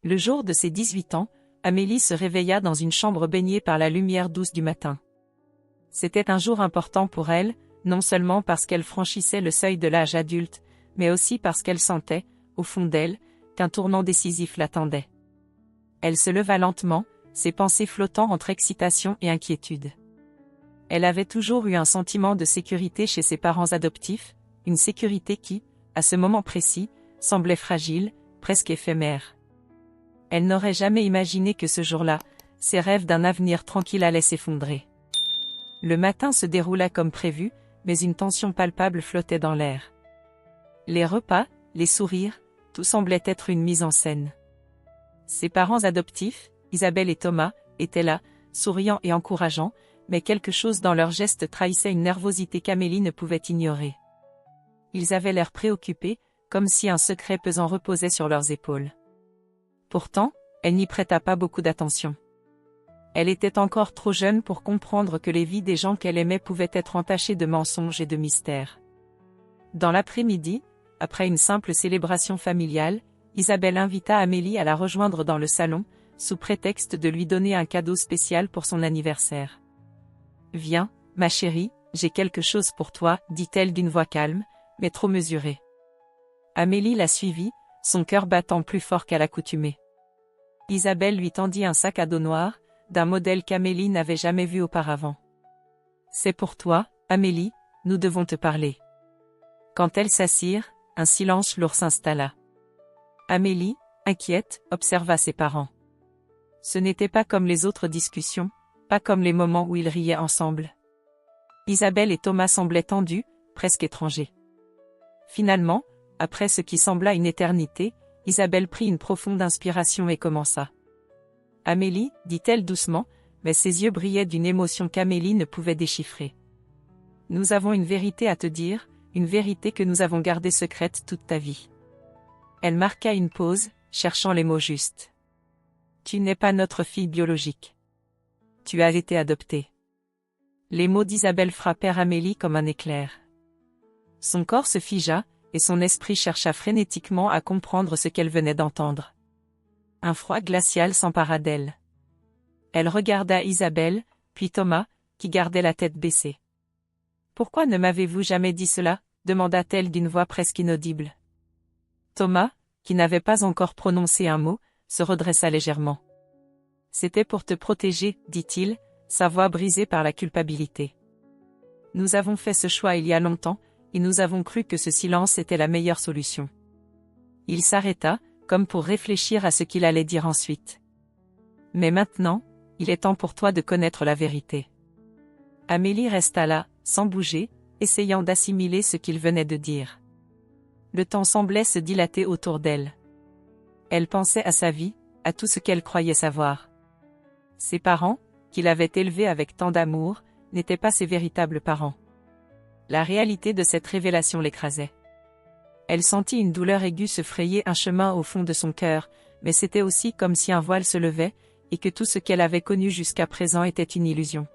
Le jour de ses 18 ans, Amélie se réveilla dans une chambre baignée par la lumière douce du matin. C'était un jour important pour elle, non seulement parce qu'elle franchissait le seuil de l'âge adulte, mais aussi parce qu'elle sentait, au fond d'elle, qu'un tournant décisif l'attendait. Elle se leva lentement, ses pensées flottant entre excitation et inquiétude. Elle avait toujours eu un sentiment de sécurité chez ses parents adoptifs, une sécurité qui, à ce moment précis, semblait fragile, presque éphémère. Elle n'aurait jamais imaginé que ce jour-là, ses rêves d'un avenir tranquille allaient s'effondrer. Le matin se déroula comme prévu, mais une tension palpable flottait dans l'air. Les repas, les sourires, tout semblait être une mise en scène. Ses parents adoptifs, Isabelle et Thomas, étaient là, souriants et encourageants, mais quelque chose dans leurs gestes trahissait une nervosité qu'Amélie ne pouvait ignorer. Ils avaient l'air préoccupés, comme si un secret pesant reposait sur leurs épaules. Pourtant, elle n'y prêta pas beaucoup d'attention. Elle était encore trop jeune pour comprendre que les vies des gens qu'elle aimait pouvaient être entachées de mensonges et de mystères. Dans l'après-midi, après une simple célébration familiale, Isabelle invita Amélie à la rejoindre dans le salon, sous prétexte de lui donner un cadeau spécial pour son anniversaire. « Viens, ma chérie, j'ai quelque chose pour toi, dit-elle d'une voix calme, mais trop mesurée. Amélie la suivit, son cœur battant plus fort qu'à l'accoutumée. Isabelle lui tendit un sac à dos noir, d'un modèle qu'Amélie n'avait jamais vu auparavant. « C'est pour toi, Amélie, nous devons te parler. » Quand elles s'assirent, un silence lourd s'installa. Amélie, inquiète, observa ses parents. Ce n'était pas comme les autres discussions, pas comme les moments où ils riaient ensemble. Isabelle et Thomas semblaient tendus, presque étrangers. Finalement, après ce qui sembla une éternité, Isabelle prit une profonde inspiration et commença. « Amélie, dit-elle doucement, mais ses yeux brillaient d'une émotion qu'Amélie ne pouvait déchiffrer. Nous avons une vérité à te dire, une vérité que nous avons gardée secrète toute ta vie. » Elle marqua une pause, cherchant les mots justes. « Tu n'es pas notre fille biologique. Tu as été adoptée. » Les mots d'Isabelle frappèrent Amélie comme un éclair. Son corps se figea, et son esprit chercha frénétiquement à comprendre ce qu'elle venait d'entendre. Un froid glacial s'empara d'elle. Elle regarda Isabelle, puis Thomas, qui gardait la tête baissée. « Pourquoi ne m'avez-vous jamais dit cela ?» demanda-t-elle d'une voix presque inaudible. Thomas, qui n'avait pas encore prononcé un mot, se redressa légèrement. « C'était pour te protéger, dit-il, sa voix brisée par la culpabilité. Nous avons fait ce choix il y a longtemps, et nous avons cru que ce silence était la meilleure solution. » Il s'arrêta, comme pour réfléchir à ce qu'il allait dire ensuite. « Mais maintenant, il est temps pour toi de connaître la vérité. » Amélie resta là, sans bouger, essayant d'assimiler ce qu'il venait de dire. Le temps semblait se dilater autour d'elle. Elle pensait à sa vie, à tout ce qu'elle croyait savoir. Ses parents, qui l'avaient élevée avec tant d'amour, n'étaient pas ses véritables parents. La réalité de cette révélation l'écrasait. Elle sentit une douleur aiguë se frayer un chemin au fond de son cœur, mais c'était aussi comme si un voile se levait, et que tout ce qu'elle avait connu jusqu'à présent était une illusion.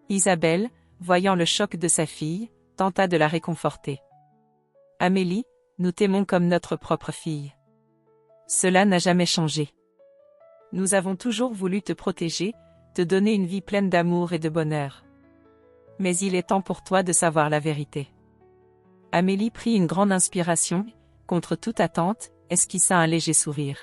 Isabelle, voyant le choc de sa fille, tenta de la réconforter. « Amélie, nous t'aimons comme notre propre fille. Cela n'a jamais changé. Nous avons toujours voulu te protéger, te donner une vie pleine d'amour et de bonheur. Mais il est temps pour toi de savoir la vérité. » Amélie prit une grande inspiration, contre toute attente, esquissa un léger sourire.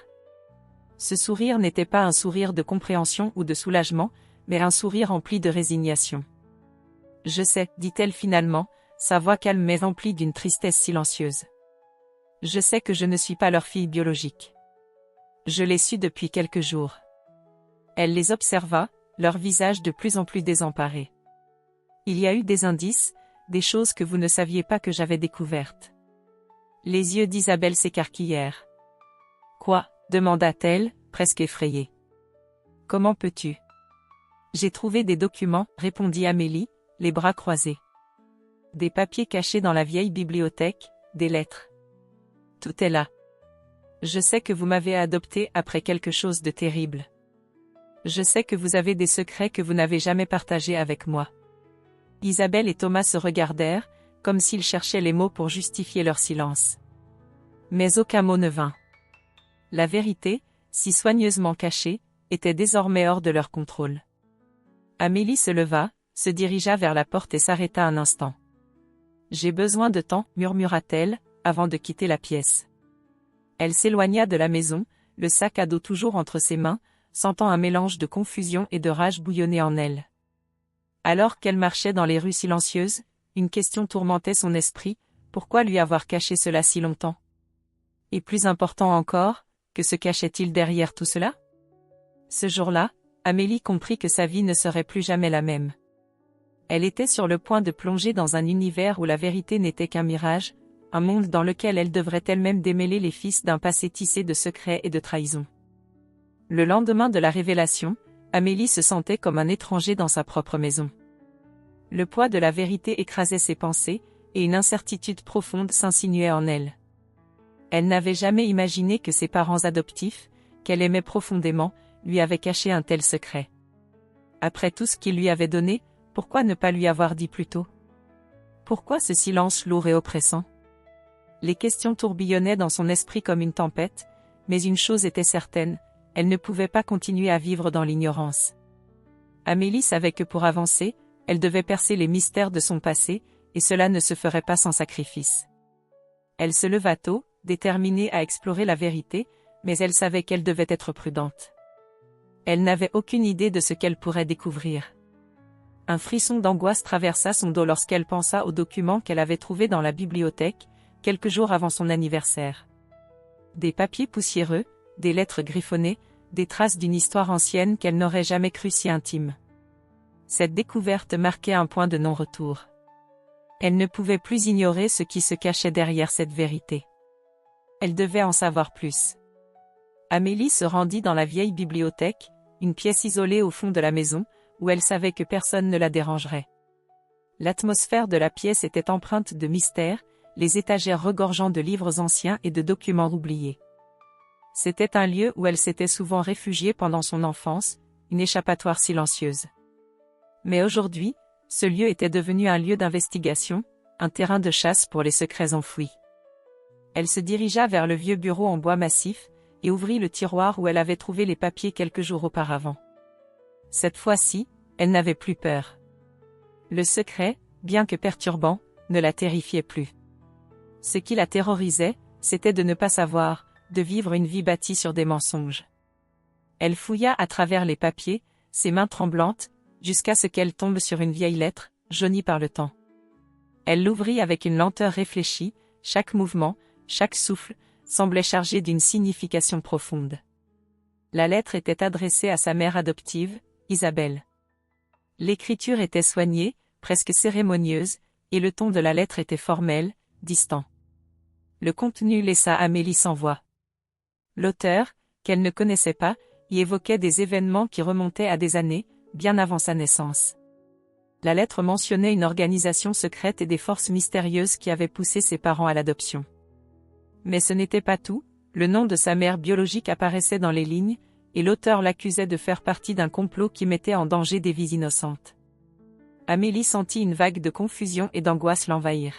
Ce sourire n'était pas un sourire de compréhension ou de soulagement, mais un sourire empli de résignation. « Je sais, dit-elle finalement, sa voix calme mais remplie d'une tristesse silencieuse. Je sais que je ne suis pas leur fille biologique. Je l'ai su depuis quelques jours. » Elle les observa, leur visage de plus en plus désemparés. « Il y a eu des indices, des choses que vous ne saviez pas que j'avais découvertes. » Les yeux d'Isabelle s'écarquillèrent. « Quoi ?» demanda-t-elle, presque effrayée. « Comment peux-tu ? » « J'ai trouvé des documents, répondit Amélie, les bras croisés. Des papiers cachés dans la vieille bibliothèque, des lettres. Tout est là. Je sais que vous m'avez adoptée après quelque chose de terrible. Je sais que vous avez des secrets que vous n'avez jamais partagés avec moi. » Isabelle et Thomas se regardèrent, comme s'ils cherchaient les mots pour justifier leur silence. Mais aucun mot ne vint. La vérité, si soigneusement cachés, étaient désormais hors de leur contrôle. Amélie se leva, se dirigea vers la porte et s'arrêta un instant. « J'ai besoin de temps, murmura-t-elle, avant de quitter la pièce. » Elle s'éloigna de la maison, le sac à dos toujours entre ses mains, sentant un mélange de confusion et de rage bouillonner en elle. Alors qu'elle marchait dans les rues silencieuses, une question tourmentait son esprit, pourquoi lui avoir caché cela si longtemps? Et plus important encore, que se cachait-il derrière tout cela? Ce jour-là, Amélie comprit que sa vie ne serait plus jamais la même. Elle était sur le point de plonger dans un univers où la vérité n'était qu'un mirage, un monde dans lequel elle devrait elle-même démêler les fils d'un passé tissé de secrets et de trahisons. Le lendemain de la révélation, Amélie se sentait comme un étranger dans sa propre maison. Le poids de la vérité écrasait ses pensées, et une incertitude profonde s'insinuait en elle. Elle n'avait jamais imaginé que ses parents adoptifs, qu'elle aimait profondément, lui avaient caché un tel secret. Après tout ce qu'il lui avait donné, pourquoi ne pas lui avoir dit plus tôt? Pourquoi ce silence lourd et oppressant? Les questions tourbillonnaient dans son esprit comme une tempête, mais une chose était certaine, elle ne pouvait pas continuer à vivre dans l'ignorance. Amélie savait que pour avancer, elle devait percer les mystères de son passé, et cela ne se ferait pas sans sacrifice. Elle se leva tôt, déterminée à explorer la vérité, mais elle savait qu'elle devait être prudente. Elle n'avait aucune idée de ce qu'elle pourrait découvrir. Un frisson d'angoisse traversa son dos lorsqu'elle pensa aux documents qu'elle avait trouvés dans la bibliothèque, quelques jours avant son anniversaire. Des papiers poussiéreux, des lettres griffonnées, des traces d'une histoire ancienne qu'elle n'aurait jamais cru si intime. Cette découverte marquait un point de non-retour. Elle ne pouvait plus ignorer ce qui se cachait derrière cette vérité. Elle devait en savoir plus. Amélie se rendit dans la vieille bibliothèque, une pièce isolée au fond de la maison, où elle savait que personne ne la dérangerait. L'atmosphère de la pièce était empreinte de mystère, les étagères regorgeant de livres anciens et de documents oubliés. C'était un lieu où elle s'était souvent réfugiée pendant son enfance, une échappatoire silencieuse. Mais aujourd'hui, ce lieu était devenu un lieu d'investigation, un terrain de chasse pour les secrets enfouis. Elle se dirigea vers le vieux bureau en bois massif, et ouvrit le tiroir où elle avait trouvé les papiers quelques jours auparavant. Cette fois-ci, elle n'avait plus peur. Le secret, bien que perturbant, ne la terrifiait plus. Ce qui la terrorisait, c'était de ne pas savoir, de vivre une vie bâtie sur des mensonges. Elle fouilla à travers les papiers, ses mains tremblantes, jusqu'à ce qu'elle tombe sur une vieille lettre, jaunie par le temps. Elle l'ouvrit avec une lenteur réfléchie, chaque mouvement, chaque souffle, semblait chargé d'une signification profonde. La lettre était adressée à sa mère adoptive, Isabelle. L'écriture était soignée, presque cérémonieuse, et le ton de la lettre était formel, distant. Le contenu laissa Amélie sans voix. L'auteur, qu'elle ne connaissait pas, y évoquait des événements qui remontaient à des années, bien avant sa naissance. La lettre mentionnait une organisation secrète et des forces mystérieuses qui avaient poussé ses parents à l'adoption. Mais ce n'était pas tout, le nom de sa mère biologique apparaissait dans les lignes, et l'auteur l'accusait de faire partie d'un complot qui mettait en danger des vies innocentes. Amélie sentit une vague de confusion et d'angoisse l'envahir.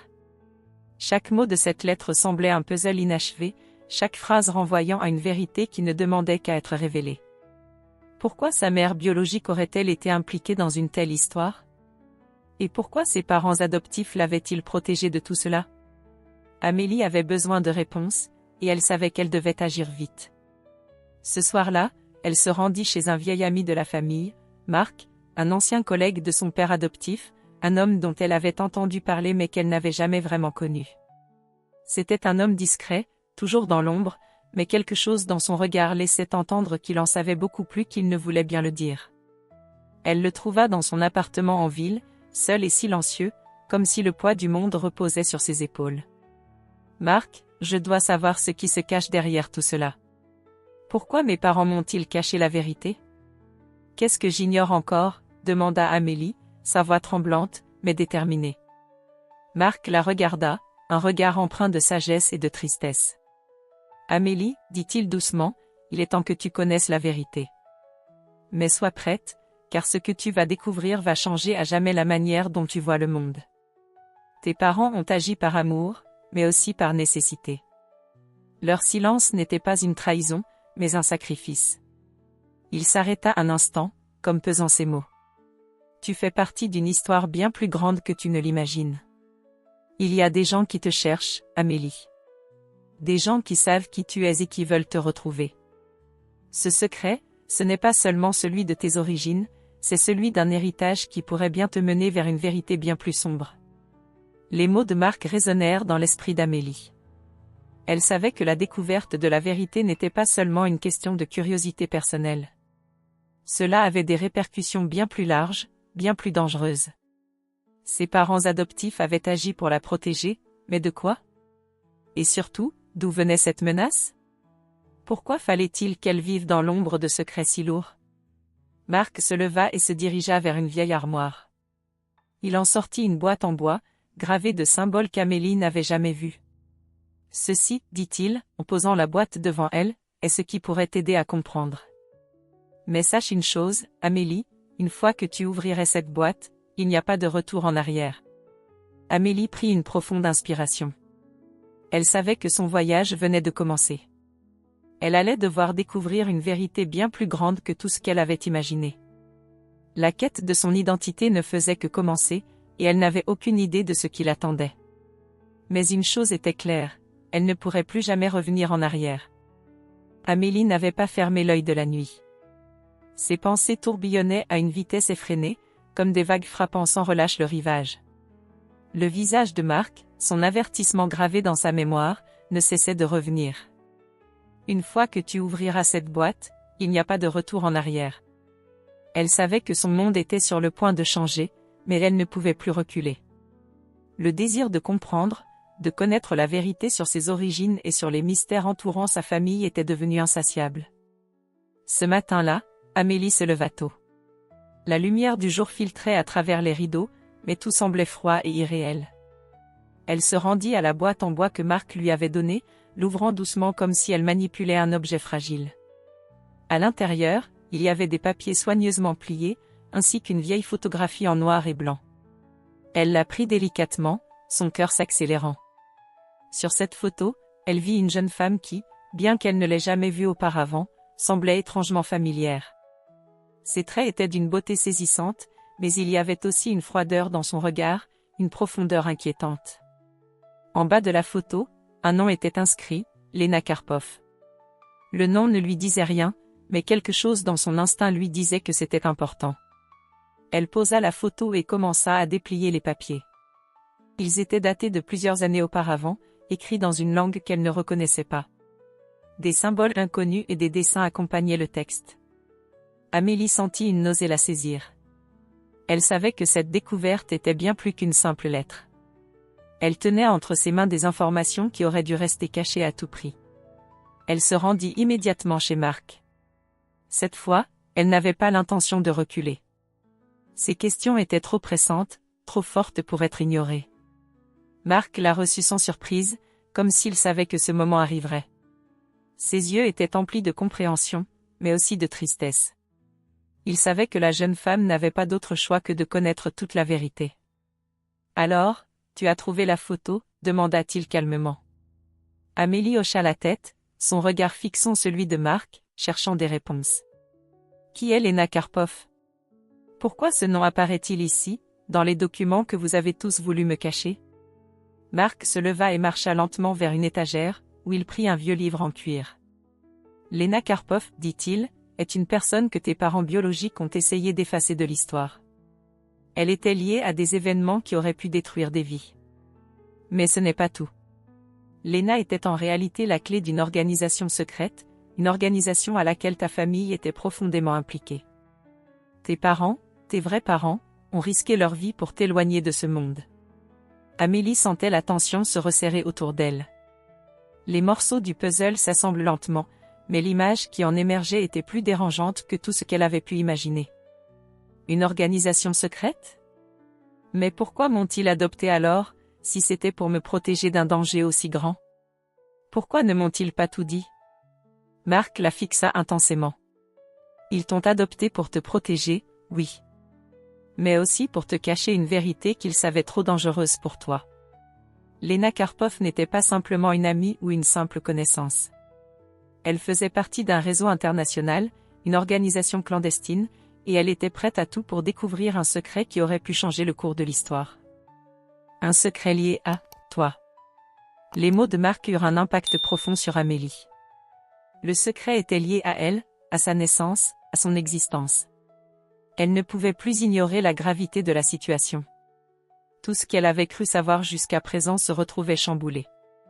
Chaque mot de cette lettre semblait un puzzle inachevé, chaque phrase renvoyant à une vérité qui ne demandait qu'à être révélée. Pourquoi sa mère biologique aurait-elle été impliquée dans une telle histoire? Et pourquoi ses parents adoptifs l'avaient-ils protégée de tout cela? Amélie avait besoin de réponses, et elle savait qu'elle devait agir vite. Ce soir-là, elle se rendit chez un vieil ami de la famille, Marc, un ancien collègue de son père adoptif, un homme dont elle avait entendu parler mais qu'elle n'avait jamais vraiment connu. C'était un homme discret, toujours dans l'ombre, mais quelque chose dans son regard laissait entendre qu'il en savait beaucoup plus qu'il ne voulait bien le dire. Elle le trouva dans son appartement en ville, seul et silencieux, comme si le poids du monde reposait sur ses épaules. « Marc, je dois savoir ce qui se cache derrière tout cela. Pourquoi mes parents m'ont-ils caché la vérité? Qu'est-ce que j'ignore encore? Demanda Amélie, sa voix tremblante, mais déterminée. Marc la regarda, un regard empreint de sagesse et de tristesse. Amélie, dit-il doucement, il est temps que tu connaisses la vérité. Mais sois prête, car ce que tu vas découvrir va changer à jamais la manière dont tu vois le monde. Tes parents ont agi par amour, mais aussi par nécessité. Leur silence n'était pas une trahison, mais un sacrifice. Il s'arrêta un instant, comme pesant ses mots. Tu fais partie d'une histoire bien plus grande que tu ne l'imagines. Il y a des gens qui te cherchent, Amélie. Des gens qui savent qui tu es et qui veulent te retrouver. Ce secret, ce n'est pas seulement celui de tes origines, c'est celui d'un héritage qui pourrait bien te mener vers une vérité bien plus sombre. Les mots de Marc résonnèrent dans l'esprit d'Amélie. Elle savait que la découverte de la vérité n'était pas seulement une question de curiosité personnelle. Cela avait des répercussions bien plus larges, bien plus dangereuses. Ses parents adoptifs avaient agi pour la protéger, mais de quoi? Et surtout, d'où venait cette menace? Pourquoi fallait-il qu'elle vive dans l'ombre de secrets si lourds? Marc se leva et se dirigea vers une vieille armoire. Il en sortit une boîte en bois, gravée de symboles qu'Amélie n'avait jamais vus. Ceci, dit-il, en posant la boîte devant elle, est ce qui pourrait t'aider à comprendre. Mais sache une chose, Amélie, une fois que tu ouvrirais cette boîte, il n'y a pas de retour en arrière. Amélie prit une profonde inspiration. Elle savait que son voyage venait de commencer. Elle allait devoir découvrir une vérité bien plus grande que tout ce qu'elle avait imaginé. La quête de son identité ne faisait que commencer, et elle n'avait aucune idée de ce qui l'attendait. Mais une chose était claire, elle ne pourrait plus jamais revenir en arrière. Amélie n'avait pas fermé l'œil de la nuit. Ses pensées tourbillonnaient à une vitesse effrénée, comme des vagues frappant sans relâche le rivage. Le visage de Marc, son avertissement gravé dans sa mémoire, ne cessait de revenir. Une fois que tu ouvriras cette boîte, il n'y a pas de retour en arrière. Elle savait que son monde était sur le point de changer, mais elle ne pouvait plus reculer. Le désir de comprendre, de connaître la vérité sur ses origines et sur les mystères entourant sa famille était devenu insatiable. Ce matin-là, Amélie se leva tôt. La lumière du jour filtrait à travers les rideaux, mais tout semblait froid et irréel. Elle se rendit à la boîte en bois que Marc lui avait donnée, l'ouvrant doucement comme si elle manipulait un objet fragile. À l'intérieur, il y avait des papiers soigneusement pliés, ainsi qu'une vieille photographie en noir et blanc. Elle la prit délicatement, son cœur s'accélérant. Sur cette photo, elle vit une jeune femme qui, bien qu'elle ne l'ait jamais vue auparavant, semblait étrangement familière. Ses traits étaient d'une beauté saisissante, mais il y avait aussi une froideur dans son regard, une profondeur inquiétante. En bas de la photo, un nom était inscrit, Lena Karpov. Le nom ne lui disait rien, mais quelque chose dans son instinct lui disait que c'était important. Elle posa la photo et commença à déplier les papiers. Ils étaient datés de plusieurs années auparavant, écrits dans une langue qu'elle ne reconnaissait pas. Des symboles inconnus et des dessins accompagnaient le texte. Amélie sentit une nausée la saisir. Elle savait que cette découverte était bien plus qu'une simple lettre. Elle tenait entre ses mains des informations qui auraient dû rester cachées à tout prix. Elle se rendit immédiatement chez Marc. Cette fois, elle n'avait pas l'intention de reculer. Ses questions étaient trop pressantes, trop fortes pour être ignorées. Marc la reçut sans surprise, comme s'il savait que ce moment arriverait. Ses yeux étaient emplis de compréhension, mais aussi de tristesse. Il savait que la jeune femme n'avait pas d'autre choix que de connaître toute la vérité. « Alors, tu as trouvé la photo ?» demanda-t-il calmement. Amélie hocha la tête, son regard fixant celui de Marc, cherchant des réponses. « Qui est Lena Karpov ? Pourquoi ce nom apparaît-il ici, dans les documents que vous avez tous voulu me cacher ?» Marc se leva et marcha lentement vers une étagère, où il prit un vieux livre en cuir. « Lena Karpov, dit-il, est une personne que tes parents biologiques ont essayé d'effacer de l'histoire. Elle était liée à des événements qui auraient pu détruire des vies. Mais ce n'est pas tout. Lena était en réalité la clé d'une organisation secrète, une organisation à laquelle ta famille était profondément impliquée. Tes parents, tes vrais parents, ont risqué leur vie pour t'éloigner de ce monde. » Amélie sentait la tension se resserrer autour d'elle. Les morceaux du puzzle s'assemblent lentement, mais l'image qui en émergeait était plus dérangeante que tout ce qu'elle avait pu imaginer. Une organisation secrète ? Mais pourquoi m'ont-ils adopté alors, si c'était pour me protéger d'un danger aussi grand ? Pourquoi ne m'ont-ils pas tout dit ? Marc la fixa intensément. Ils t'ont adopté pour te protéger, oui. Mais aussi pour te cacher une vérité qu'ils savaient trop dangereuse pour toi. Lena Karpov n'était pas simplement une amie ou une simple connaissance. Elle faisait partie d'un réseau international, une organisation clandestine, et elle était prête à tout pour découvrir un secret qui aurait pu changer le cours de l'histoire. Un secret lié à toi. Les mots de Mark eurent un impact profond sur Amélie. Le secret était lié à elle, à sa naissance, à son existence. Elle ne pouvait plus ignorer la gravité de la situation. Tout ce qu'elle avait cru savoir jusqu'à présent se retrouvait chamboulé.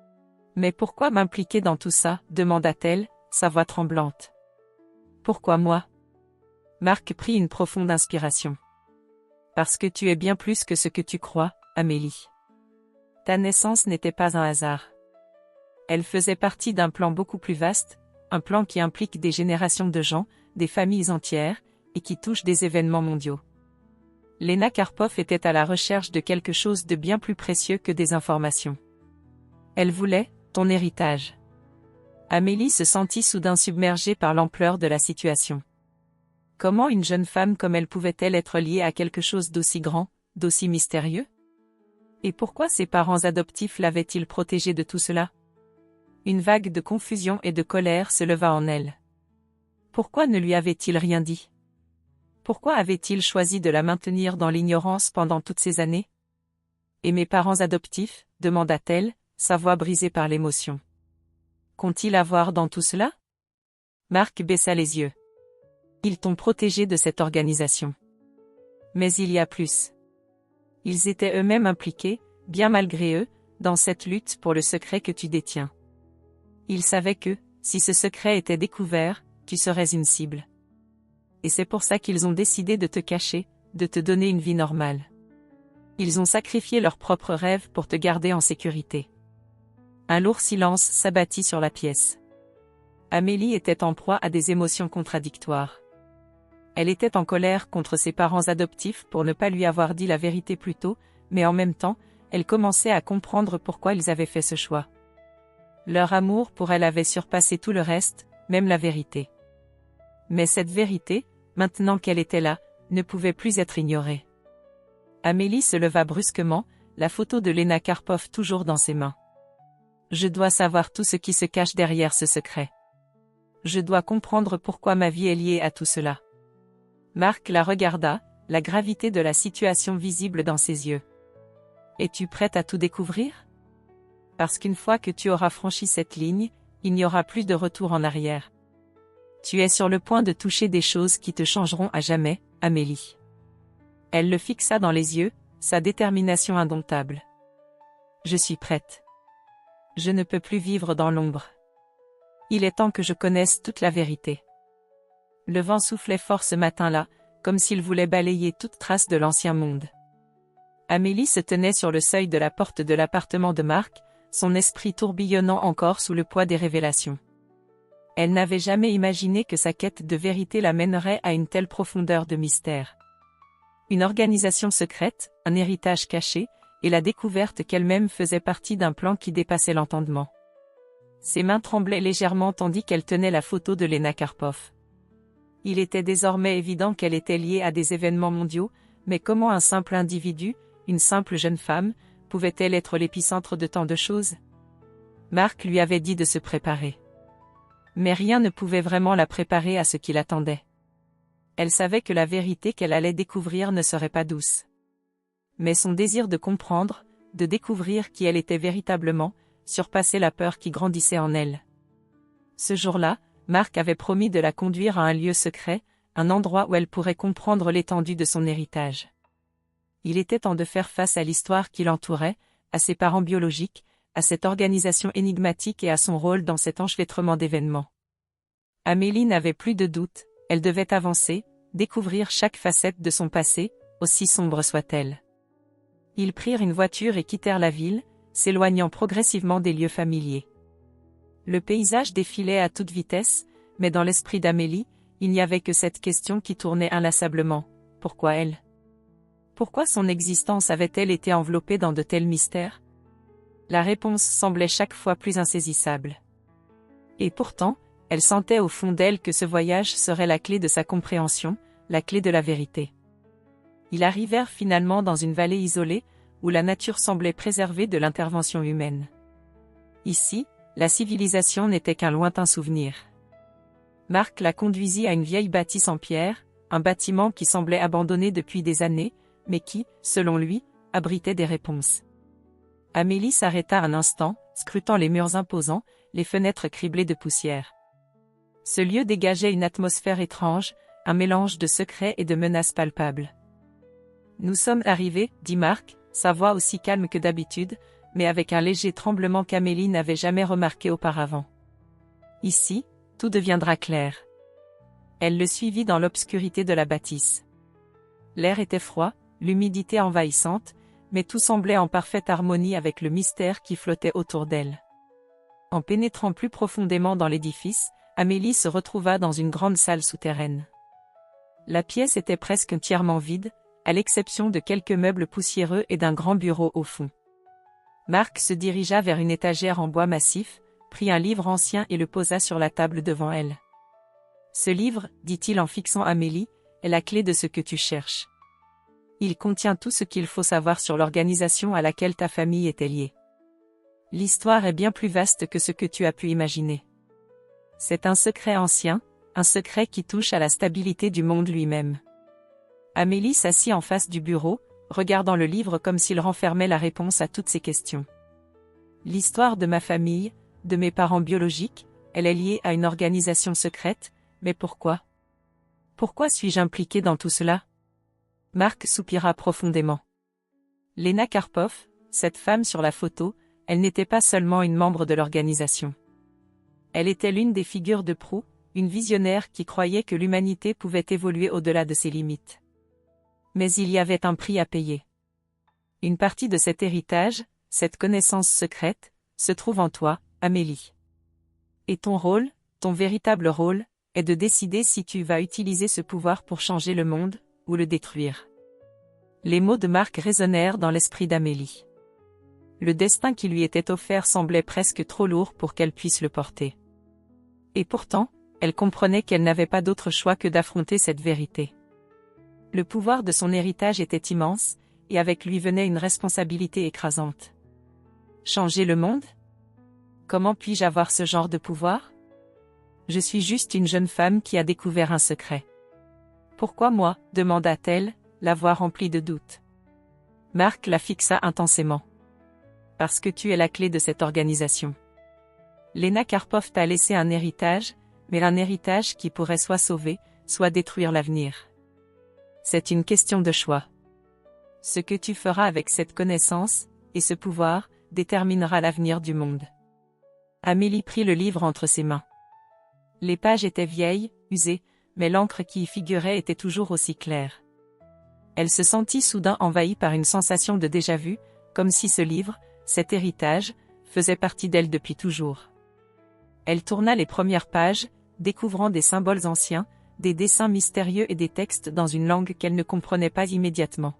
« Mais pourquoi m'impliquer dans tout ça ?» demanda-t-elle, sa voix tremblante. « Pourquoi moi ?» Mark prit une profonde inspiration. « Parce que tu es bien plus que ce que tu crois, Amélie. Ta naissance n'était pas un hasard. Elle faisait partie d'un plan beaucoup plus vaste, un plan qui implique des générations de gens, des familles entières, et qui touche des événements mondiaux. Lena Karpov était à la recherche de quelque chose de bien plus précieux que des informations. Elle voulait ton héritage. » Amélie se sentit soudain submergée par l'ampleur de la situation. Comment une jeune femme comme elle pouvait-elle être liée à quelque chose d'aussi grand, d'aussi mystérieux? Et pourquoi ses parents adoptifs l'avaient-ils protégée de tout cela? Une vague de confusion et de colère se leva en elle. Pourquoi ne lui avait-il rien dit? Pourquoi avait-il choisi de la maintenir dans l'ignorance pendant toutes ces années? Et mes parents adoptifs, demanda-t-elle, sa voix brisée par l'émotion. Qu'ont-ils à voir dans tout cela? Mark baissa les yeux. Ils t'ont protégé de cette organisation. Mais il y a plus. Ils étaient eux-mêmes impliqués, bien malgré eux, dans cette lutte pour le secret que tu détiens. Ils savaient que, si ce secret était découvert, tu serais une cible. Et c'est pour ça qu'ils ont décidé de te cacher, de te donner une vie normale. Ils ont sacrifié leurs propres rêves pour te garder en sécurité. Un lourd silence s'abattit sur la pièce. Amélie était en proie à des émotions contradictoires. Elle était en colère contre ses parents adoptifs pour ne pas lui avoir dit la vérité plus tôt, mais en même temps, elle commençait à comprendre pourquoi ils avaient fait ce choix. Leur amour pour elle avait surpassé tout le reste, même la vérité. Mais cette vérité, maintenant qu'elle était là, ne pouvait plus être ignorée. Amélie se leva brusquement, la photo de Lena Karpov toujours dans ses mains. Je dois savoir tout ce qui se cache derrière ce secret. Je dois comprendre pourquoi ma vie est liée à tout cela. Mark la regarda, la gravité de la situation visible dans ses yeux. Es-tu prête à tout découvrir? Parce qu'une fois que tu auras franchi cette ligne, il n'y aura plus de retour en arrière. Tu es sur le point de toucher des choses qui te changeront à jamais, Amélie. Elle le fixa dans les yeux, sa détermination indomptable. Je suis prête. Je ne peux plus vivre dans l'ombre. Il est temps que je connaisse toute la vérité. Le vent soufflait fort ce matin-là, comme s'il voulait balayer toute trace de l'ancien monde. Amélie se tenait sur le seuil de la porte de l'appartement de Mark, son esprit tourbillonnant encore sous le poids des révélations. Elle n'avait jamais imaginé que sa quête de vérité la mènerait à une telle profondeur de mystère. Une organisation secrète, un héritage caché, et la découverte qu'elle-même faisait partie d'un plan qui dépassait l'entendement. Ses mains tremblaient légèrement tandis qu'elle tenait la photo de Lena Karpov. Il était désormais évident qu'elle était liée à des événements mondiaux, mais comment un simple individu, une simple jeune femme, pouvait-elle être l'épicentre de tant de choses? Mark lui avait dit de se préparer. Mais rien ne pouvait vraiment la préparer à ce qui l'attendait. Elle savait que la vérité qu'elle allait découvrir ne serait pas douce. Mais son désir de comprendre, de découvrir qui elle était véritablement, surpassait la peur qui grandissait en elle. Ce jour-là, Mark avait promis de la conduire à un lieu secret, un endroit où elle pourrait comprendre l'étendue de son héritage. Il était temps de faire face à l'histoire qui l'entourait, à ses parents biologiques, à cette organisation énigmatique et à son rôle dans cet enchevêtrement d'événements. Amélie n'avait plus de doute, elle devait avancer, découvrir chaque facette de son passé, aussi sombre soit-elle. Ils prirent une voiture et quittèrent la ville, s'éloignant progressivement des lieux familiers. Le paysage défilait à toute vitesse, mais dans l'esprit d'Amélie, il n'y avait que cette question qui tournait inlassablement. Pourquoi elle? Pourquoi son existence avait-elle été enveloppée dans de tels mystères? La réponse semblait chaque fois plus insaisissable. Et pourtant, elle sentait au fond d'elle que ce voyage serait la clé de sa compréhension, la clé de la vérité. Ils arrivèrent finalement dans une vallée isolée, où la nature semblait préservée de l'intervention humaine. Ici, la civilisation n'était qu'un lointain souvenir. Marc la conduisit à une vieille bâtisse en pierre, un bâtiment qui semblait abandonné depuis des années, mais qui, selon lui, abritait des réponses. Amélie s'arrêta un instant, scrutant les murs imposants, les fenêtres criblées de poussière. Ce lieu dégageait une atmosphère étrange, un mélange de secrets et de menaces palpables. « Nous sommes arrivés, » dit Marc, sa voix aussi calme que d'habitude, mais avec un léger tremblement qu'Amélie n'avait jamais remarqué auparavant. « Ici, tout deviendra clair. » Elle le suivit dans l'obscurité de la bâtisse. L'air était froid, l'humidité envahissante, mais tout semblait en parfaite harmonie avec le mystère qui flottait autour d'elle. En pénétrant plus profondément dans l'édifice, Amélie se retrouva dans une grande salle souterraine. La pièce était presque entièrement vide, à l'exception de quelques meubles poussiéreux et d'un grand bureau au fond. Marc se dirigea vers une étagère en bois massif, prit un livre ancien et le posa sur la table devant elle. « Ce livre, dit-il en fixant Amélie, est la clé de ce que tu cherches. Il contient tout ce qu'il faut savoir sur l'organisation à laquelle ta famille était liée. L'histoire est bien plus vaste que ce que tu as pu imaginer. C'est un secret ancien, un secret qui touche à la stabilité du monde lui-même. » Amélie s'assit en face du bureau, regardant le livre comme s'il renfermait la réponse à toutes ses questions. L'histoire de ma famille, de mes parents biologiques, elle est liée à une organisation secrète, mais pourquoi? Pourquoi suis-je impliqué dans tout cela? Marc soupira profondément. Lena Karpov, cette femme sur la photo, elle n'était pas seulement une membre de l'organisation. Elle était l'une des figures de proue, une visionnaire qui croyait que l'humanité pouvait évoluer au-delà de ses limites. Mais il y avait un prix à payer. Une partie de cet héritage, cette connaissance secrète, se trouve en toi, Amélie. Et ton rôle, ton véritable rôle, est de décider si tu vas utiliser ce pouvoir pour changer le monde, ou le détruire. Les mots de Marc résonnèrent dans l'esprit d'Amélie. Le destin qui lui était offert semblait presque trop lourd pour qu'elle puisse le porter. Et pourtant, elle comprenait qu'elle n'avait pas d'autre choix que d'affronter cette vérité. Le pouvoir de son héritage était immense, et avec lui venait une responsabilité écrasante. Changer le monde? Comment puis-je avoir ce genre de pouvoir? Je suis juste une jeune femme qui a découvert un secret. Pourquoi moi? Demanda-t-elle, la voix remplie de doute. Marc la fixa intensément. Parce que tu es la clé de cette organisation. Lena Karpov t'a laissé un héritage, mais un héritage qui pourrait soit sauver, soit détruire l'avenir. C'est une question de choix. Ce que tu feras avec cette connaissance, et ce pouvoir, déterminera l'avenir du monde. Amélie prit le livre entre ses mains. Les pages étaient vieilles, usées, mais l'encre qui y figurait était toujours aussi claire. Elle se sentit soudain envahie par une sensation de déjà-vu, comme si ce livre, cet héritage, faisait partie d'elle depuis toujours. Elle tourna les premières pages, découvrant des symboles anciens, des dessins mystérieux et des textes dans une langue qu'elle ne comprenait pas immédiatement.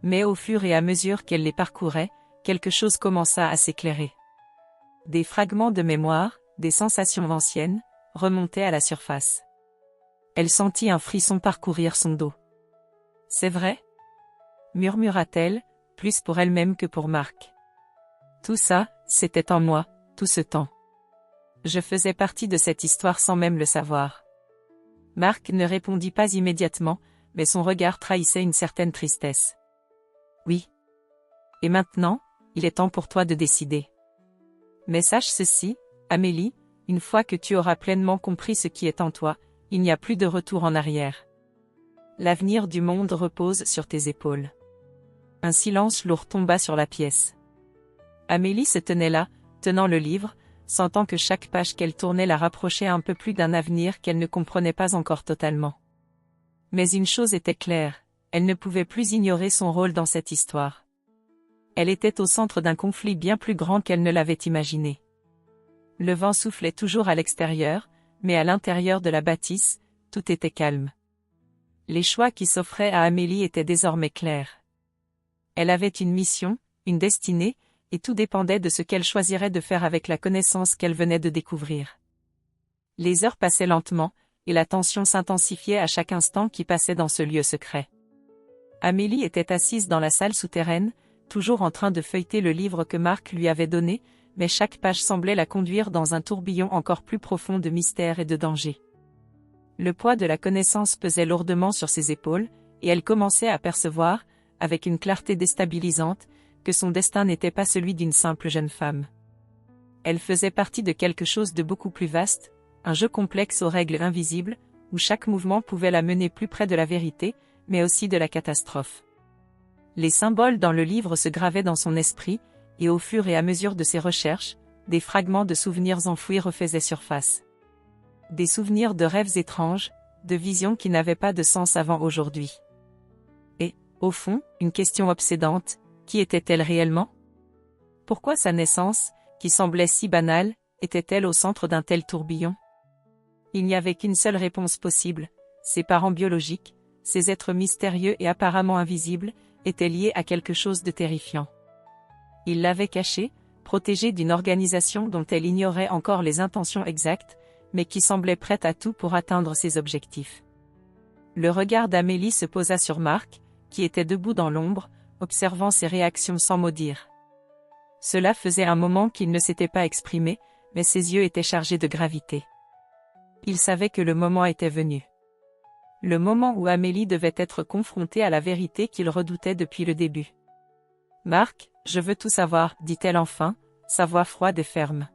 Mais au fur et à mesure qu'elle les parcourait, quelque chose commença à s'éclairer. Des fragments de mémoire, des sensations anciennes, remontaient à la surface. Elle sentit un frisson parcourir son dos. « C'est vrai ?» murmura-t-elle, plus pour elle-même que pour Marc. Tout ça, c'était en moi, tout ce temps. Je faisais partie de cette histoire sans même le savoir. Marc ne répondit pas immédiatement, mais son regard trahissait une certaine tristesse. Oui. Et maintenant, il est temps pour toi de décider. Mais sache ceci, Amélie, une fois que tu auras pleinement compris ce qui est en toi, il n'y a plus de retour en arrière. L'avenir du monde repose sur tes épaules. Un silence lourd tomba sur la pièce. Amélie se tenait là, tenant le livre, sentant que chaque page qu'elle tournait la rapprochait un peu plus d'un avenir qu'elle ne comprenait pas encore totalement. Mais une chose était claire, elle ne pouvait plus ignorer son rôle dans cette histoire. Elle était au centre d'un conflit bien plus grand qu'elle ne l'avait imaginé. Le vent soufflait toujours à l'extérieur, mais à l'intérieur de la bâtisse, tout était calme. Les choix qui s'offraient à Amélie étaient désormais clairs. Elle avait une mission, une destinée, et tout dépendait de ce qu'elle choisirait de faire avec la connaissance qu'elle venait de découvrir. Les heures passaient lentement, et la tension s'intensifiait à chaque instant qui passait dans ce lieu secret. Amélie était assise dans la salle souterraine, toujours en train de feuilleter le livre que Marc lui avait donné, mais chaque page semblait la conduire dans un tourbillon encore plus profond de mystère et de danger. Le poids de la connaissance pesait lourdement sur ses épaules, et elle commençait à percevoir, avec une clarté déstabilisante, que son destin n'était pas celui d'une simple jeune femme. Elle faisait partie de quelque chose de beaucoup plus vaste, un jeu complexe aux règles invisibles, où chaque mouvement pouvait la mener plus près de la vérité, mais aussi de la catastrophe. Les symboles dans le livre se gravaient dans son esprit, et au fur et à mesure de ses recherches, des fragments de souvenirs enfouis refaisaient surface. Des souvenirs de rêves étranges, de visions qui n'avaient pas de sens avant aujourd'hui. Et, au fond, une question obsédante, qui était-elle réellement? Pourquoi sa naissance, qui semblait si banale, était-elle au centre d'un tel tourbillon? Il n'y avait qu'une seule réponse possible, ses parents biologiques, ces êtres mystérieux et apparemment invisibles, étaient liés à quelque chose de terrifiant. Ils l'avaient cachée, protégée d'une organisation dont elle ignorait encore les intentions exactes, mais qui semblait prête à tout pour atteindre ses objectifs. Le regard d'Amélie se posa sur Marc, qui était debout dans l'ombre, observant ses réactions sans mot dire. Cela faisait un moment qu'il ne s'était pas exprimé, mais ses yeux étaient chargés de gravité. Il savait que le moment était venu. Le moment où Amélie devait être confrontée à la vérité qu'il redoutait depuis le début. « Marc, je veux tout savoir, dit-elle enfin, sa voix froide et ferme.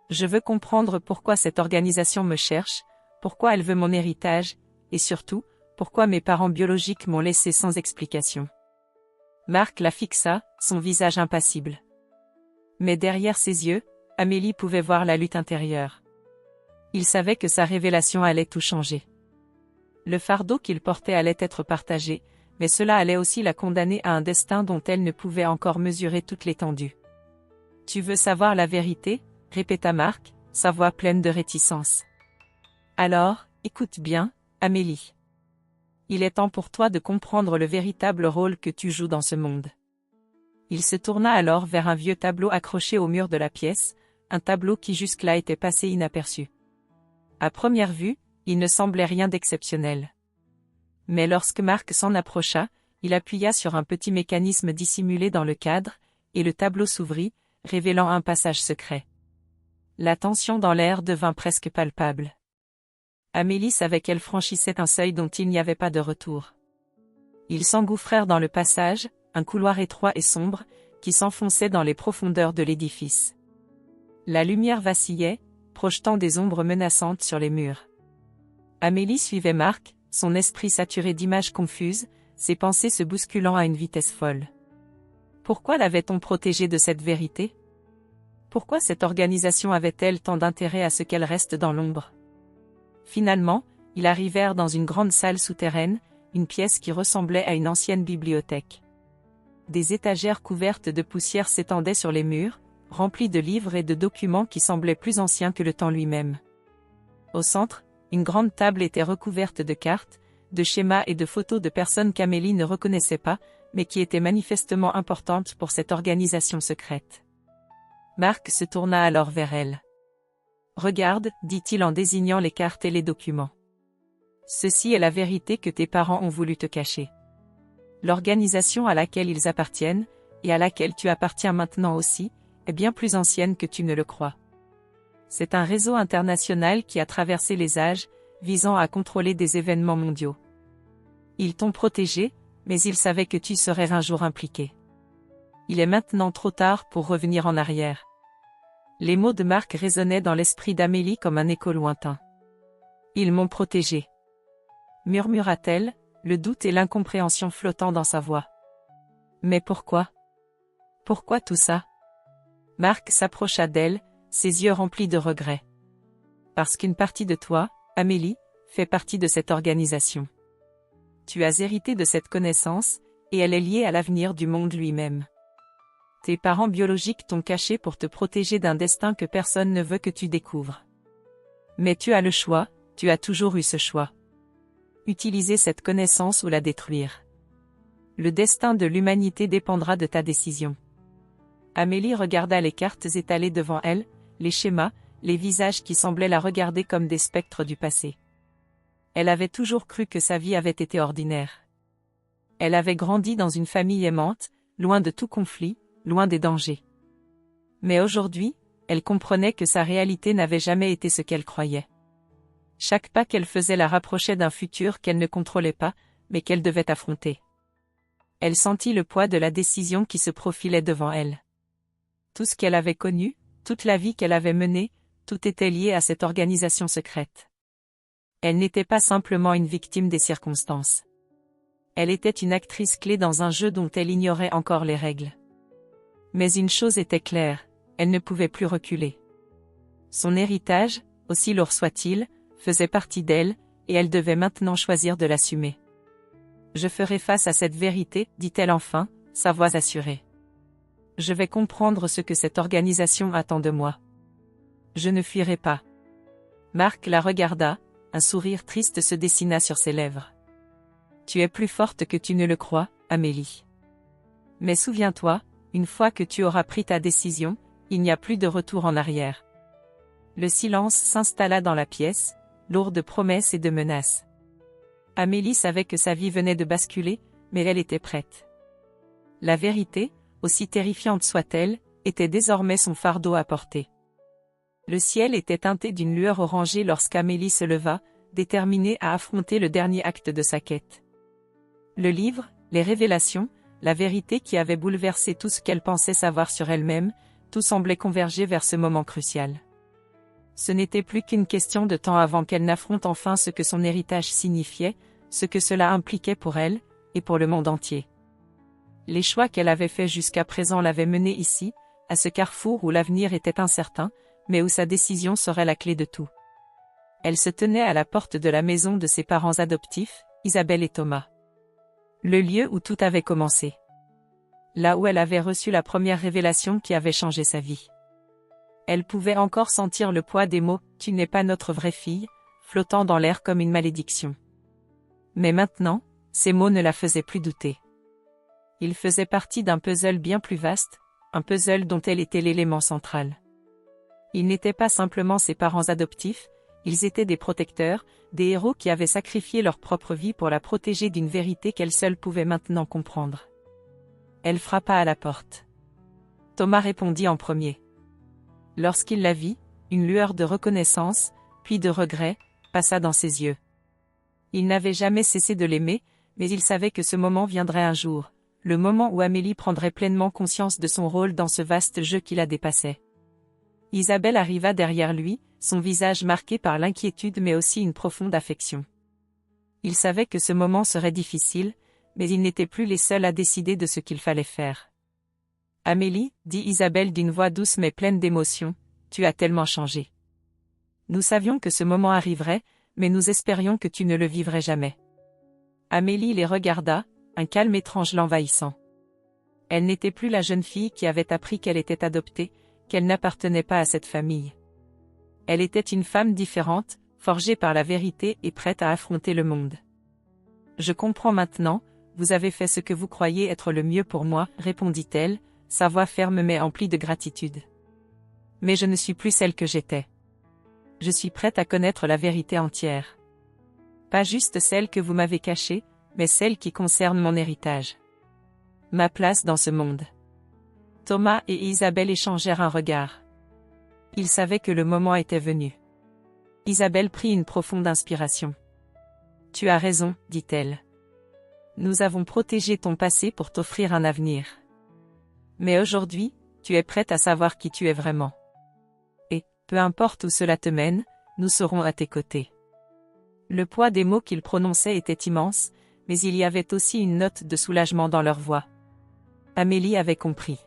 Je veux comprendre pourquoi cette organisation me cherche, pourquoi elle veut mon héritage, et surtout, pourquoi mes parents biologiques m'ont laissé sans explication. » Marc la fixa, son visage impassible. Mais derrière ses yeux, Amélie pouvait voir la lutte intérieure. Il savait que sa révélation allait tout changer. Le fardeau qu'il portait allait être partagé, mais cela allait aussi la condamner à un destin dont elle ne pouvait encore mesurer toute l'étendue. « Tu veux savoir la vérité ?» répéta Marc, sa voix pleine de réticence. « Alors, écoute bien, Amélie. Il est temps pour toi de comprendre le véritable rôle que tu joues dans ce monde. » Il se tourna alors vers un vieux tableau accroché au mur de la pièce, un tableau qui jusque-là était passé inaperçu. À première vue, il ne semblait rien d'exceptionnel. Mais lorsque Marc s'en approcha, il appuya sur un petit mécanisme dissimulé dans le cadre, et le tableau s'ouvrit, révélant un passage secret. La tension dans l'air devint presque palpable. Amélie savait qu'elle franchissait un seuil dont il n'y avait pas de retour. Ils s'engouffrèrent dans le passage, un couloir étroit et sombre, qui s'enfonçait dans les profondeurs de l'édifice. La lumière vacillait, projetant des ombres menaçantes sur les murs. Amélie suivait Marc, son esprit saturé d'images confuses, ses pensées se bousculant à une vitesse folle. Pourquoi l'avait-on protégée de cette vérité? Pourquoi cette organisation avait-elle tant d'intérêt à ce qu'elle reste dans l'ombre? Finalement, ils arrivèrent dans une grande salle souterraine, une pièce qui ressemblait à une ancienne bibliothèque. Des étagères couvertes de poussière s'étendaient sur les murs, remplies de livres et de documents qui semblaient plus anciens que le temps lui-même. Au centre, une grande table était recouverte de cartes, de schémas et de photos de personnes qu'Amélie ne reconnaissait pas, mais qui étaient manifestement importantes pour cette organisation secrète. Marc se tourna alors vers elle. « Regarde, dit-il en désignant les cartes et les documents. Ceci est la vérité que tes parents ont voulu te cacher. L'organisation à laquelle ils appartiennent, et à laquelle tu appartiens maintenant aussi, est bien plus ancienne que tu ne le crois. C'est un réseau international qui a traversé les âges, visant à contrôler des événements mondiaux. Ils t'ont protégé, mais ils savaient que tu serais un jour impliqué. Il est maintenant trop tard pour revenir en arrière. » Les mots de Marc résonnaient dans l'esprit d'Amélie comme un écho lointain. « Ils m'ont protégé. » murmura-t-elle, le doute et l'incompréhension flottant dans sa voix. « Mais pourquoi? Pourquoi tout ça ?» Marc s'approcha d'elle, ses yeux remplis de regret. « Parce qu'une partie de toi, Amélie, fait partie de cette organisation. Tu as hérité de cette connaissance, et elle est liée à l'avenir du monde lui-même. Tes parents biologiques t'ont caché pour te protéger d'un destin que personne ne veut que tu découvres. Mais tu as le choix, tu as toujours eu ce choix. Utiliser cette connaissance ou la détruire. Le destin de l'humanité dépendra de ta décision. » Amélie regarda les cartes étalées devant elle, les schémas, les visages qui semblaient la regarder comme des spectres du passé. Elle avait toujours cru que sa vie avait été ordinaire. Elle avait grandi dans une famille aimante, loin de tout conflit, loin des dangers. Mais aujourd'hui, elle comprenait que sa réalité n'avait jamais été ce qu'elle croyait. Chaque pas qu'elle faisait la rapprochait d'un futur qu'elle ne contrôlait pas, mais qu'elle devait affronter. Elle sentit le poids de la décision qui se profilait devant elle. Tout ce qu'elle avait connu, toute la vie qu'elle avait menée, tout était lié à cette organisation secrète. Elle n'était pas simplement une victime des circonstances. Elle était une actrice clé dans un jeu dont elle ignorait encore les règles. Mais une chose était claire, elle ne pouvait plus reculer. Son héritage, aussi lourd soit-il, faisait partie d'elle, et elle devait maintenant choisir de l'assumer. Je ferai face à cette vérité, dit-elle enfin, sa voix assurée. Je vais comprendre ce que cette organisation attend de moi. Je ne fuirai pas. Marc la regarda, un sourire triste se dessina sur ses lèvres. Tu es plus forte que tu ne le crois, Amélie. Mais souviens-toi, une fois que tu auras pris ta décision, il n'y a plus de retour en arrière. Le silence s'installa dans la pièce, lourd de promesses et de menaces. Amélie savait que sa vie venait de basculer, mais elle était prête. La vérité, aussi terrifiante soit-elle, était désormais son fardeau à porter. Le ciel était teinté d'une lueur orangée lorsqu'Amélie se leva, déterminée à affronter le dernier acte de sa quête. Le livre, les révélations, la vérité qui avait bouleversé tout ce qu'elle pensait savoir sur elle-même, tout semblait converger vers ce moment crucial. Ce n'était plus qu'une question de temps avant qu'elle n'affronte enfin ce que son héritage signifiait, ce que cela impliquait pour elle, et pour le monde entier. Les choix qu'elle avait faits jusqu'à présent l'avaient menée ici, à ce carrefour où l'avenir était incertain, mais où sa décision serait la clé de tout. Elle se tenait à la porte de la maison de ses parents adoptifs, Isabelle et Thomas. Le lieu où tout avait commencé. Là où elle avait reçu la première révélation qui avait changé sa vie. Elle pouvait encore sentir le poids des mots « Tu n'es pas notre vraie fille », flottant dans l'air comme une malédiction. Mais maintenant, ces mots ne la faisaient plus douter. Ils faisaient partie d'un puzzle bien plus vaste, un puzzle dont elle était l'élément central. Ils n'étaient pas simplement ses parents adoptifs, ils étaient des protecteurs, des héros qui avaient sacrifié leur propre vie pour la protéger d'une vérité qu'elle seule pouvait maintenant comprendre. Elle frappa à la porte. Thomas répondit en premier. Lorsqu'il la vit, une lueur de reconnaissance, puis de regret, passa dans ses yeux. Il n'avait jamais cessé de l'aimer, mais il savait que ce moment viendrait un jour, le moment où Amélie prendrait pleinement conscience de son rôle dans ce vaste jeu qui la dépassait. Isabelle arriva derrière lui, son visage marqué par l'inquiétude mais aussi une profonde affection. Il savait que ce moment serait difficile, mais ils n'étaient plus les seuls à décider de ce qu'il fallait faire. « Amélie, dit Isabelle d'une voix douce mais pleine d'émotion, tu as tellement changé. Nous savions que ce moment arriverait, mais nous espérions que tu ne le vivrais jamais. » Amélie les regarda, un calme étrange l'envahissant. Elle n'était plus la jeune fille qui avait appris qu'elle était adoptée, qu'elle n'appartenait pas à cette famille. Elle était une femme différente, forgée par la vérité et prête à affronter le monde. « Je comprends maintenant, vous avez fait ce que vous croyez être le mieux pour moi, répondit-elle, sa voix ferme mais emplie de gratitude. Mais je ne suis plus celle que j'étais. Je suis prête à connaître la vérité entière. Pas juste celle que vous m'avez cachée, mais celle qui concerne mon héritage. Ma place dans ce monde. » Thomas et Isabelle échangèrent un regard. Ils savaient que le moment était venu. Isabelle prit une profonde inspiration. « Tu as raison, dit-elle. Nous avons protégé ton passé pour t'offrir un avenir. Mais aujourd'hui, tu es prête à savoir qui tu es vraiment. Et, peu importe où cela te mène, nous serons à tes côtés. » Le poids des mots qu'ils prononçaient était immense, mais il y avait aussi une note de soulagement dans leur voix. Amélie avait compris.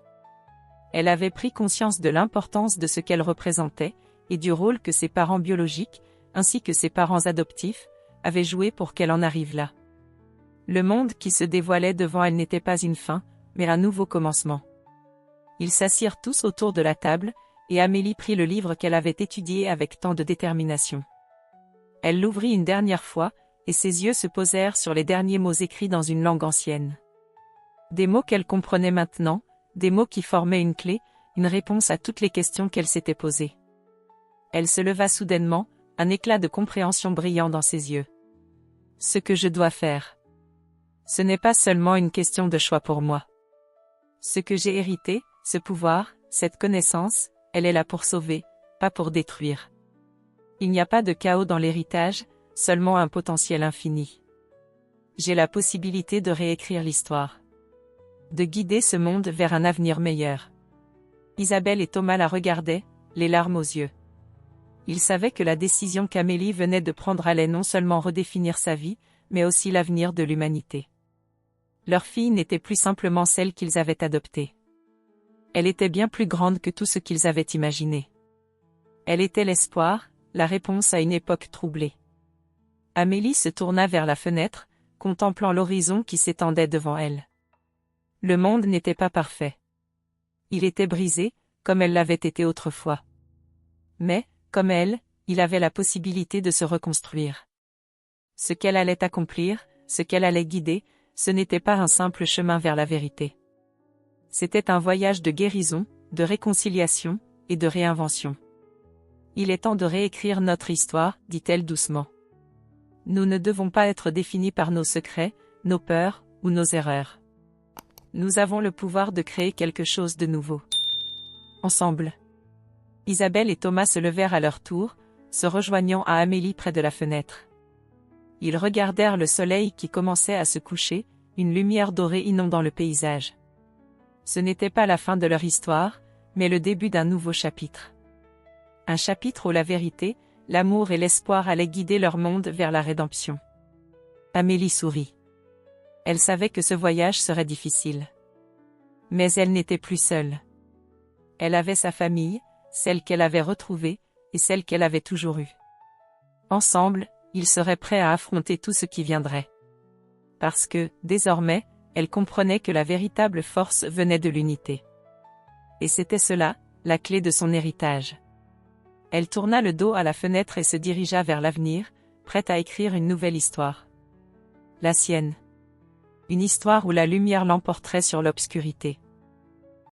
Elle avait pris conscience de l'importance de ce qu'elle représentait, et du rôle que ses parents biologiques, ainsi que ses parents adoptifs, avaient joué pour qu'elle en arrive là. Le monde qui se dévoilait devant elle n'était pas une fin, mais un nouveau commencement. Ils s'assirent tous autour de la table, et Amélie prit le livre qu'elle avait étudié avec tant de détermination. Elle l'ouvrit une dernière fois, et ses yeux se posèrent sur les derniers mots écrits dans une langue ancienne. Des mots qu'elle comprenait maintenant, des mots qui formaient une clé, une réponse à toutes les questions qu'elle s'était posées. Elle se leva soudainement, un éclat de compréhension brillant dans ses yeux. Ce que je dois faire. Ce n'est pas seulement une question de choix pour moi. Ce que j'ai hérité, ce pouvoir, Cette connaissance, elle est là pour sauver, pas pour détruire. Il n'y a pas de chaos dans l'héritage, seulement un potentiel infini. J'ai la possibilité de réécrire l'histoire. De guider ce monde vers un avenir meilleur. Isabelle et Thomas la regardaient, les larmes aux yeux. Ils savaient que la décision qu'Amélie venait de prendre allait non seulement redéfinir sa vie, mais aussi l'avenir de l'humanité. Leur fille n'était plus simplement celle qu'ils avaient adoptée. Elle était bien plus grande que tout ce qu'ils avaient imaginé. Elle était l'espoir, la réponse à une époque troublée. Amélie se tourna vers la fenêtre, contemplant l'horizon qui s'étendait devant elle. Le monde n'était pas parfait. Il était brisé, comme elle l'avait été autrefois. Mais, comme elle, il avait la possibilité de se reconstruire. Ce qu'elle allait accomplir, ce qu'elle allait guider, ce n'était pas un simple chemin vers la vérité. C'était un voyage de guérison, de réconciliation, et de réinvention. Il est temps de réécrire notre histoire, dit-elle doucement. Nous ne devons pas être définis par nos secrets, nos peurs, ou nos erreurs. Nous avons le pouvoir de créer quelque chose de nouveau. Ensemble. Isabelle et Thomas se levèrent à leur tour, se rejoignant à Amélie près de la fenêtre. Ils regardèrent le soleil qui commençait à se coucher, une lumière dorée inondant le paysage. Ce n'était pas la fin de leur histoire, mais le début d'un nouveau chapitre. Un chapitre où la vérité, l'amour et l'espoir allaient guider leur monde vers la rédemption. Amélie sourit. Elle savait que ce voyage serait difficile. Mais elle n'était plus seule. Elle avait sa famille, celle qu'elle avait retrouvée, et celle qu'elle avait toujours eue. Ensemble, ils seraient prêts à affronter tout ce qui viendrait. Parce que, désormais, elle comprenait que la véritable force venait de l'unité. Et c'était cela, la clé de son héritage. Elle tourna le dos à la fenêtre et se dirigea vers l'avenir, prête à écrire une nouvelle histoire. La sienne. Une histoire où la lumière l'emporterait sur l'obscurité.